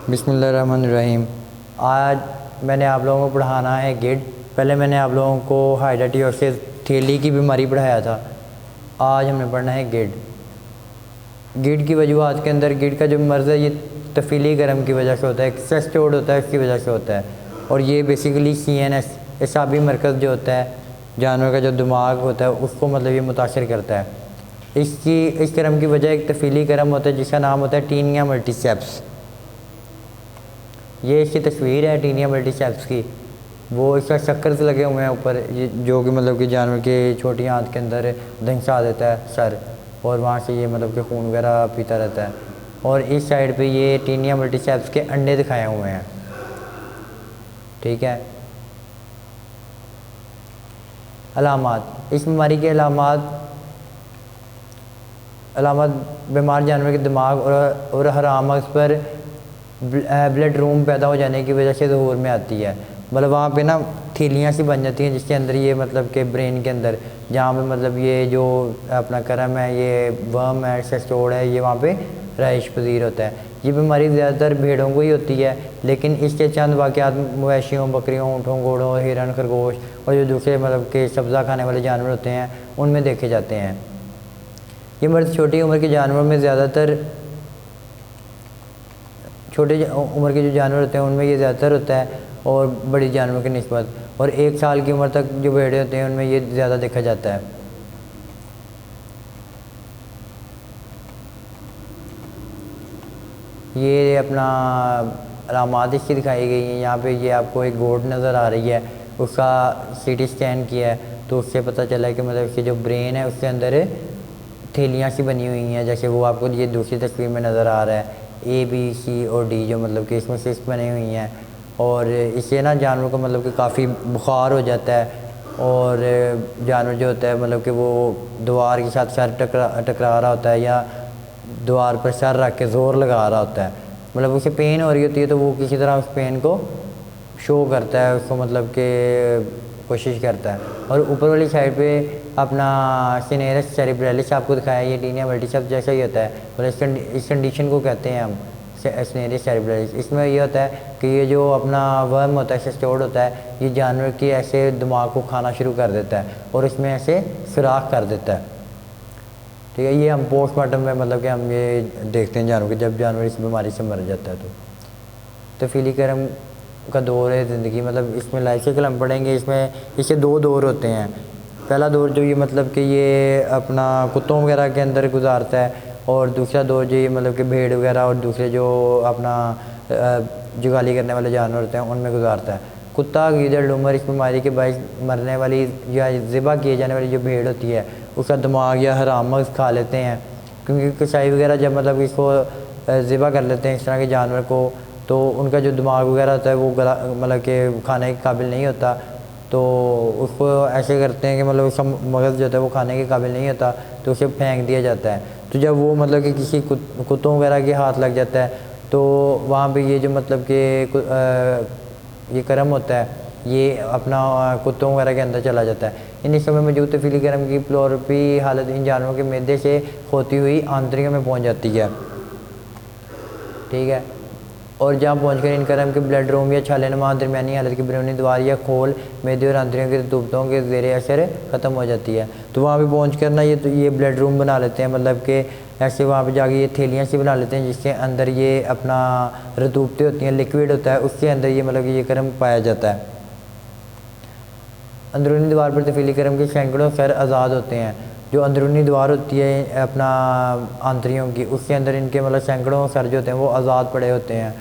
बिस्मिल्लाहिर्रहमानिर्रहीम। आज मैंने आप लोगों को पढ़ाना है गिड। पहले मैंने आप लोगों को हाइड्रोटियोसिस थैली की बीमारी पढ़ाया था। आज हमें पढ़ना है गिड। गिड की वजूहात के अंदर गिड का जो मर्ज़ है ये तफीली गर्म की वजह से होता है, एक्सेस्टोड होता है, इसकी वजह से होता है। और ये बेसिकली CNS एसाबी मरकज़ जो होता है, जानवर का जो दिमाग होता है उसको मतलब ये मुतासर करता है। इस गर्म की वजह एक तफीली गर्म होता है जिसका नाम होता है टीनिया मल्टीसेप्स। ये इसकी तस्वीर है टीनिया मल्टीसेप्स की। वो इसका शक्कर से लगे हुए हैं ऊपर, जो कि मतलब कि जानवर के छोटी आंत के अंदर धंसा देता है सर, और वहाँ से ये मतलब कि खून वगैरह पीता रहता है। और इस साइड पे ये टीनिया मल्टीसेप्स के अंडे दिखाए हुए हैं। ठीक है। अलामात, इस बीमारी के अलामात बीमार जानवर के दिमाग और हरामग़ज़ पर ब्लड रूम पैदा हो जाने की वजह से ज़हूर में आती है। मतलब वहाँ पे ना थैलियाँ सी बन जाती हैं जिसके अंदर ये मतलब के ब्रेन के अंदर, जहाँ पे मतलब ये जो अपना करम है, ये वर्म है, सेस्टोड है, ये वहाँ पे रहाइश पजीर होता है। ये बीमारी ज़्यादातर भेड़ों को ही होती है, लेकिन इसके चंद वाक़यात मवेशियों, बकरियों, ऊँटों, घोड़ों, हिरन, खरगोश और जो दूसरे मतलब के सब्ज़ा खाने वाले जानवर होते हैं उनमें देखे जाते हैं। ये मर्ज़ छोटी उम्र के जानवरों में ज़्यादातर, छोटे उम्र के जो जानवर होते हैं उनमें ये ज़्यादातर होता है और बड़ी जानवरों की निस्बत, और 1 साल की उम्र तक जो भेड़े होते हैं उनमें ये ज़्यादा देखा जाता है। ये अपना अलामात इसकी दिखाई गई हैं। यहाँ पे ये आपको एक गोट नज़र आ रही है, उसका CT स्कैन किया है तो उससे पता चला है कि मतलब इसकी जो ब्रेन है उसके अंदर थैलियाँ सी बनी हुई हैं, जैसे वो आपको ये दूसरी तस्वीर में नज़र आ रहा है, A, B, C और D जो मतलब कि इसमें सिस्ट बनी हुई हैं। और इससे ना जानवर को मतलब कि काफ़ी बुखार हो जाता है, और जानवर जो होता है मतलब कि वो दीवार के साथ सर टकरा रहा होता है, या दीवार पर सर रख के ज़ोर लगा रहा होता है, मतलब उसे पेन हो रही होती है तो वो किसी तरह उस पेन को शो करता है, उसको मतलब कि कोशिश करता है। और ऊपर वाली साइड पे अपना सिनेरस सेरिब्रैलिस आपको दिखाया, ये टीनिया मल्टीसेप्स जैसा ही होता है, और इस कंडीशन को कहते हैं हम सिनेरस सेरिब्रैलिस। इसमें ये होता है कि ये जो अपना वर्म होता है, सेस्टोड होता है, ये जानवर के ऐसे दिमाग को खाना शुरू कर देता है और इसमें ऐसे सुराख कर देता है। ठीक है। ये हम पोस्टमार्टम में मतलब कि हम ये देखते हैं जानवर के, जब जानवर इस बीमारी से मर जाता है तो तफीली करम का दौर है ज़िंदगी, मतलब इसमें लाइफ साइकिल हम पढ़ेंगे। इसमें इसके 2 दौर होते हैं। पहला दौर जो ये मतलब कि ये अपना कुत्तों वगैरह के अंदर गुजारता है, और दूसरा दौर जो ये मतलब कि भेड़ वगैरह और दूसरे जो अपना जुगाली करने वाले जानवर होते हैं उनमें गुजारता है। कुत्ता, गीदड़, लूमड़ इस बीमारी के बायस मरने वाली या ज़िबा किए जाने वाली जो भेड़ होती है उसका दिमाग या हरामग़ज़ खा लेते हैं, क्योंकि कसाई वगैरह जब मतलब इसको ज़िबा कर लेते हैं इस तरह के जानवर को, तो उनका जो दिमाग वगैरह होता है वो गला मतलब कि खाने के काबिल नहीं होता, तो उसको ऐसे करते हैं कि मतलब उसका मगज़ जो होता है वो खाने के काबिल नहीं होता, तो उसे फेंक दिया जाता है। तो जब वो मतलब कि किसी कुत्तों वगैरह के हाथ लग जाता है तो वहाँ पे ये जो मतलब कि ये करम होता है ये अपना कुत्तों वगैरह के अंदर चला जाता है। इन समय मौजूद तफीली गर्म की प्लोरपी हालत इन जानवरों के मैदे से होती हुई आंतरियों में पहुँच जाती है। ठीक है। और जहाँ पहुँचकर इन करम के ब्लड रूम या छालेनुमा दरमियानी हालत की बैरूनी दीवार या खोल मैदे और आंतरियों के रतूबतों के ज़ेरे असर ख़त्म हो जाती है। तो वहाँ पे पहुँच कर ना ये ब्लड रूम बना लेते हैं, मतलब कि ऐसे वहाँ पे जाके ये थैलियाँ सी बना लेते हैं जिसके अंदर ये अपना रतूबतें होती हैं, लिक्विड होता है, उसके अंदर ये मतलब कि ये करम पाया जाता है। अंदरूनी दीवार पर तफीली करम के सैकड़ों सर आज़ाद होते हैं। जो अंदरूनी दीवार होती है अपना आंतरियों की, उसके अंदर इनके मतलब सैकड़ों सर जो होते हैं वो आज़ाद पड़े होते हैं।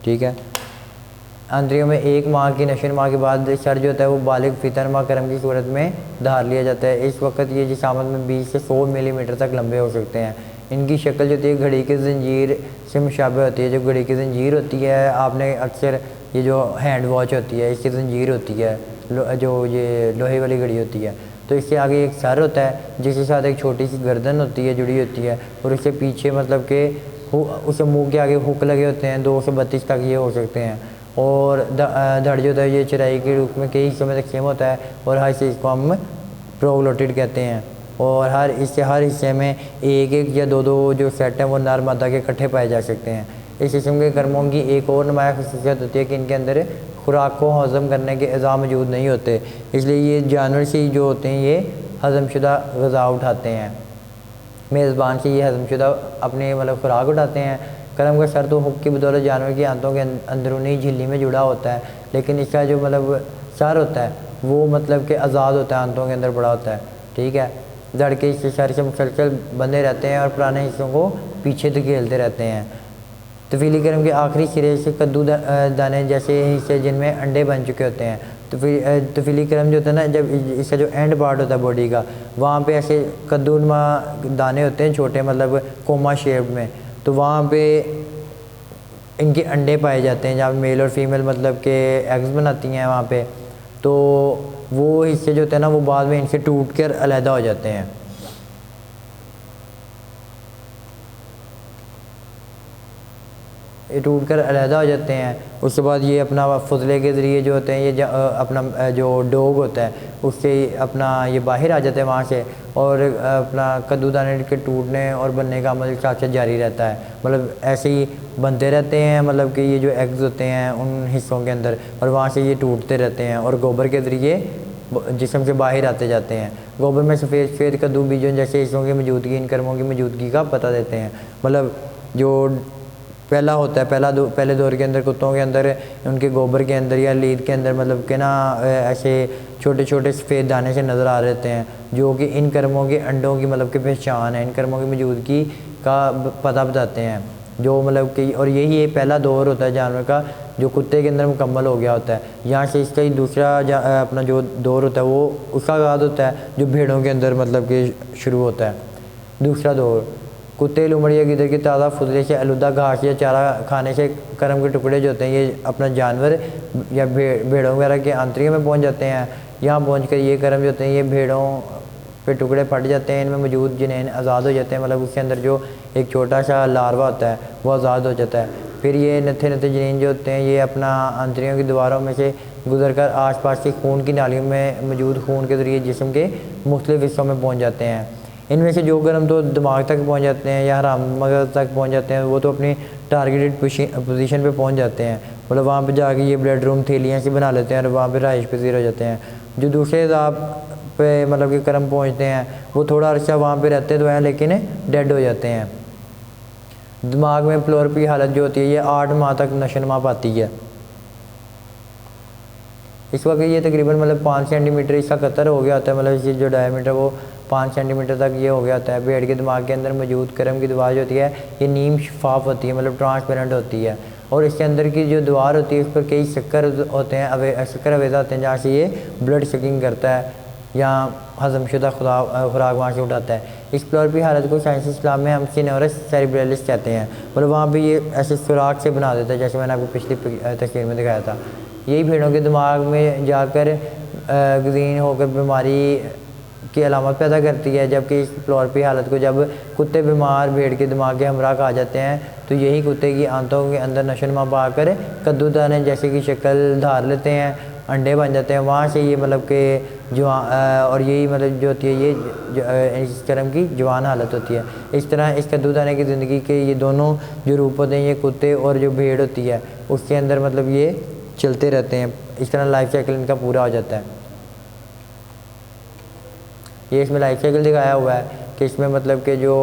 ठीक है। आंतरियों में 1 माह की नशर माह के बाद सर जो होता है वो बालिग फितरमा करम की सूरत में धार लिया जाता है। इस वक्त ये जिसामत में 20 से 100 मिलीमीटर तक लंबे हो सकते हैं। इनकी शक्ल जो होती है घड़ी की ज़ंजीर से मुशाबह होती है। जो घड़ी की ज़ंजीर होती है, आपने अक्सर ये जो हैंड वॉच होती है इसकी ज़ंजीर होती है, जो ये लोहे वाली घड़ी होती है, तो इसके आगे एक सर होता है जिसके साथ एक छोटी सी गर्दन होती है जुड़ी होती है, और इसके पीछे मतलब कि उसे मुंह के आगे हुक लगे होते हैं। 2 से 32 तक ये हो सकते हैं। और धड़ जो होता है ये चराई के रूप में कई हिस्सों में तकसीम होता है, और हर चीज़ को हम प्रोग्लोटिड कहते हैं। और हर हिस्से में 1-1 या 2-2 जो सेट हैं वो नर मादा के इकट्ठे पाए जा सकते हैं। इस किस्म के कर्मों की एक और नुमाया खसूसियत होती है कि इनके अंदर खुराक को हज़म करने के अज़ा मौजूद नहीं होते, इसलिए ये जानवर से जो होते हैं ये हज़मशुदा ग़िज़ा उठाते हैं, मेज़बान से ये हज़मशुदा अपने मतलब खुराक उठाते हैं। करम का सर तो हुक की बदौलत जानवर की आंतों के अंदरूनी झिल्ली में जुड़ा होता है, लेकिन इसका जो मतलब सर होता है वो मतलब कि आज़ाद होता है, आंतों के अंदर बड़ा होता है, ठीक है। जड़ के इसके सर से मुसलसल बंधे रहते हैं और पुराने हिस्सों को पीछे धकेलते रहते हैं। तफीली करम के आखिरी सिरे से कद्दू दाने जैसे हिस्से जिनमें अंडे बन चुके होते हैं। तफीली करम जो होता है ना, जब इसका जो एंड पार्ट होता है बॉडी का, वहाँ पे ऐसे कद्दूनुमा दाने होते हैं छोटे, मतलब कोमा शेप में, तो वहाँ पे इनके अंडे पाए जाते हैं जहाँ मेल और फीमेल मतलब के एग्स बनाती हैं वहाँ पे। तो वो हिस्से जो होते हैं ना वो बाद में इनसे टूट कर अलहदा हो जाते हैं। ये टूट कर अलहदा हो जाते हैं। उसके बाद ये अपना फजले के ज़रिए जो होते हैं ये अपना जो डोग होता है उससे अपना ये बाहर आ जाते हैं वहाँ से, और अपना कद्दू दाने के टूटने और बनने का अमल साथ साथ जारी रहता है। मतलब ऐसे ही बनते रहते हैं, मतलब कि ये जो एग्स होते हैं उन हिस्सों के अंदर, और वहाँ से ये टूटते रहते हैं और गोबर के ज़रिए जिस्म से बाहर आते जाते हैं। गोबर में सफ़ेद सफ़ेद कद्दू बीजों जैसे हिस्सों की मौजूदगी इन कर्मों की मौजूदगी का पता देते हैं। मतलब जो पहला होता है, पहले दौर के अंदर कुत्तों के अंदर उनके गोबर के अंदर या लीद के अंदर मतलब कि ना ऐसे छोटे छोटे सफ़ेद दाने से नज़र आ रहते हैं, जो कि इन कर्मों के अंडों की मतलब की पहचान है, इन कर्मों की मौजूदगी का पता बताते हैं। जो मतलब कि और यही पहला दौर होता है जानवर का जो कुत्ते के अंदर मुकम्मल हो गया होता है। यहाँ से इसका ही दूसरा अपना जो दौर होता है वो उसका आगाज़ होता है जो भेड़ों के अंदर मतलब कि शुरू होता है। दूसरा दौर कुत्ते, लुमड़ी या गिदड़ की ताज़ा फुजले से आलूदा घास या चारा खाने से कर्म के टुकड़े जो होते हैं ये अपना जानवर या भेड़ों वगैरह के आंतरियों में पहुंच जाते हैं। यहाँ पहुंचकर ये कर्म जो होते हैं ये भेड़ों पे टुकड़े फट जाते हैं, इनमें मौजूद जिन्हें आज़ाद हो जाते हैं, मतलब उसके अंदर जो एक छोटा सा लार्वा होता है वो आज़ाद हो जाता है। फिर ये नथे नथे जनीन जो होते हैं ये अपना आंतरियों की दीवारों में से गुजर कर आस पास की खून की नालियों में मौजूद खून के ज़रिए जिस्म के मुख्तलिफ़ हिस्सों में पहुँच जाते हैं। इनमें से जो गर्म तो दिमाग तक पहुंच जाते हैं या हराम मगज़ तक पहुंच जाते हैं, वो तो अपनी टारगेटेड पोजीशन पे पहुंच जाते हैं। मतलब वहाँ पे जाके ये ब्लड रूम थैलियाँ सी बना लेते हैं और वहाँ पे रहाइश पजीर हो जाते हैं। जो दूसरे अज़ाब पे मतलब कि कर्म पहुँचते हैं वो थोड़ा अरसा वहाँ पे रहते तो हैं लेकिन डेड हो जाते हैं। दिमाग में फ्लोर की हालत जो होती है ये 8 माह तक नशोनुमा पाती है। इस वक्त ये तकरीबन मतलब 5 सेंटीमीटर इसका कतर हो गया होता है, मतलब इसकी जो डायमीटर वो 5 सेंटीमीटर तक ये हो गया होता है। भेड़ के दिमाग के अंदर मौजूद कर्म की दीवार जो होती है ये नीम शफाफ होती है, मतलब ट्रांसपेरेंट होती है, और इसके अंदर की जो दीवार होती है उस पर कई शक्कर होते हैं, शक्कर अवेदा होते हैं जहाँ से ये ब्लड सकिंग करता है या हज़मशुदा खुराक वहाँ से उठाता है। इस फ्लोर की हालत को साइंस इस्लाम में हम सिनोरस सेरिब्रलिस कहते हैं। मतलब वहाँ पे ये ऐसे सुराख से बना देता है जैसे मैंने आपको पिछली तस्वीर में दिखाया था। यही भेड़ों के दिमाग में जाकर गजीन होकर बीमारी की अलामत पैदा करती है, जबकि इस फ्लोर की हालत को जब कुत्ते बीमार भेड़ के दिमाग के हमरा खा जाते हैं तो यही कुत्ते की आंतों के अंदर नशोनुमा पाकर कद्दू दाने जैसे की शक्ल धार लेते हैं, अंडे बन जाते हैं। वहाँ से ये मतलब कि और यही मतलब जो होती है ये इस कर्म की जवान हालत होती है। इस तरह इस कद्दू दाने की ज़िंदगी के ये दोनों जो रूप होते हैं ये कुत्ते और जो भेड़ होती है उसके अंदर मतलब ये चलते रहते हैं। इस तरह लाइफ साइकिल इनका पूरा हो जाता है। ये इसमें लाइफ साइकिल दिखाया हुआ है कि इसमें मतलब कि जो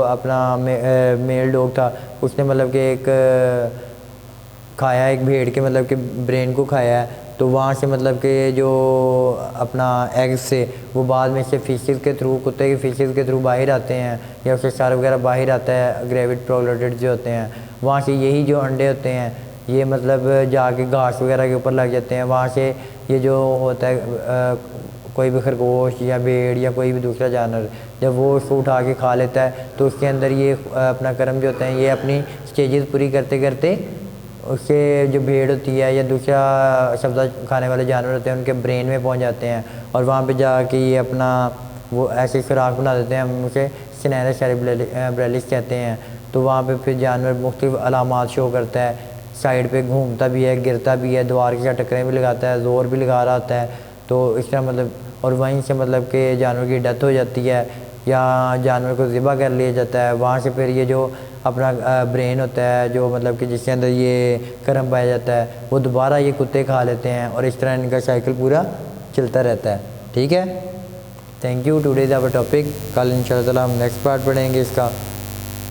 अपना मेल डॉग था उसने मतलब कि एक खाया एक भेड़ के मतलब कि ब्रेन को खाया है, तो वहाँ से मतलब कि जो अपना एग्स से वो बाद में से फीसिस के थ्रू कुत्ते के फीसिस के थ्रू बाहर आते हैं या उससे सार वगैरह बाहर आता है, ग्रेविड प्रोग्लोटेड जो होते हैं। वहाँ से यही जो अंडे होते हैं ये मतलब जाके घास वगैरह के ऊपर लग जाते हैं। वहाँ से ये जो होता है कोई भी खरगोश या भेड़ या कोई भी दूसरा जानवर जब वो उसको उठा के खा लेता है तो उसके अंदर ये अपना कर्म जो होते हैं ये अपनी स्टेजेस पूरी करते करते उससे जो भेड़ होती है या दूसरा सब्ज़ा खाने वाले जानवर होते हैं उनके ब्रेन में पहुंच जाते हैं और वहाँ पे जाके ये अपना वो ऐसी सुराख बना देते हैं, हम उसे सिनेरस सेरिब्रलिस कहते हैं। तो वहाँ पे फिर जानवर मुख्तलिफ अलामात शो करता है, साइड पे घूमता भी है, गिरता भी है, दीवार के साथ टक्करें भी लगाता है, ज़ोर भी लगा रहा होता है। तो इस तरह मतलब और वहीं से मतलब कि जानवर की डेथ हो जाती है या जानवर को ज़िबा कर लिया जाता है। वहाँ से फिर ये जो अपना ब्रेन होता है जो मतलब कि जिसके अंदर ये कर्म पाया जाता है, वो दोबारा ये कुत्ते खा लेते हैं और इस तरह इनका साइकिल पूरा चलता रहता है। ठीक है, thank you. Today is our topic. कल इंशाल्लाह हम नेक्स्ट पार्ट पढ़ेंगे इसका।